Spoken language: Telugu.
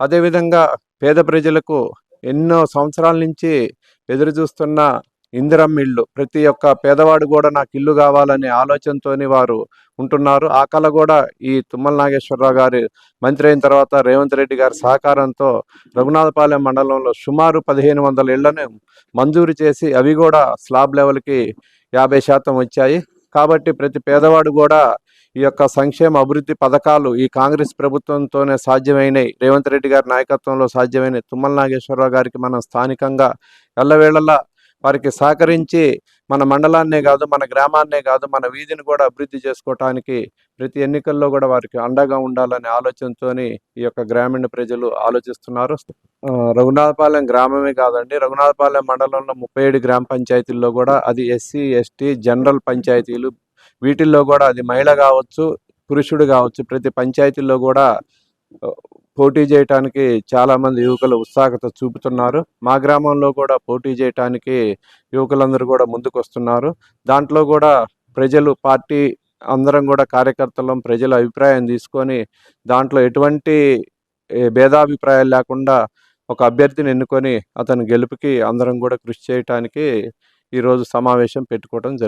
అదేవిధంగా పేద ప్రజలకు ఎన్నో సంవత్సరాల నుంచి ఎదురు చూస్తున్న ఇందిరమ్మ ఇల్లు, ప్రతి ఒక్క పేదవాడు కూడా నాకు ఇల్లు కావాలనే ఆలోచనతోని వారు ఉంటున్నారు. ఆ కళ కూడా ఈ తుమ్మల నాగేశ్వరరావు గారు మంత్రి అయిన తర్వాత రేవంత్ రెడ్డి గారి సహకారంతో రఘునాథపాలెం మండలంలో సుమారు 1500 ఇళ్లను మంజూరు చేసి అవి కూడా స్లాబ్ లెవెల్కి 50% వచ్చాయి. కాబట్టి ప్రతి పేదవాడు కూడా ఈ యొక్క సంక్షేమ అభివృద్ధి పథకాలు ఈ కాంగ్రెస్ ప్రభుత్వంతోనే సాధ్యమైనవి, రేవంత్ రెడ్డి గారి నాయకత్వంలో సాధ్యమైనవి. తుమ్మల నాగేశ్వరరావు గారికి మనం స్థానికంగా ఎల్లవేళలా వారికి సహకరించి మన మండలాన్నే కాదు, మన గ్రామాన్నే కాదు, మన వీధిని కూడా అభివృద్ధి చేసుకోవటానికి ప్రతి ఎన్నికల్లో కూడా వారికి అండగా ఉండాలనే ఆలోచనతోని ఈ యొక్క గ్రామీణ ప్రజలు ఆలోచిస్తున్నారు. రఘునాథపాలెం గ్రామమే కాదండి, రఘునాథపాలెం మండలంలో 37 గ్రామ పంచాయతీల్లో కూడా అది ఎస్సీ ఎస్టీ జనరల్ పంచాయతీలు, వీటిల్లో కూడా అది మహిళ కావచ్చు పురుషుడు కావచ్చు ప్రతి పంచాయతీల్లో కూడా పోటీ చేయటానికి చాలామంది యువకులు ఉత్సాహత చూపుతున్నారు. మా గ్రామంలో కూడా పోటీ చేయటానికి యువకులందరూ కూడా ముందుకు వస్తున్నారు. దాంట్లో కూడా ప్రజలు, పార్టీ అందరం కూడా కార్యకర్తలం ప్రజల అభిప్రాయం తీసుకొని దాంట్లో ఎటువంటి భేదాభిప్రాయాలు లేకుండా ఒక అభ్యర్థిని ఎన్నుకొని అతని గెలుపుకి అందరం కూడా కృషి చేయటానికి ఈరోజు సమావేశం పెట్టుకోవడం జరిగింది.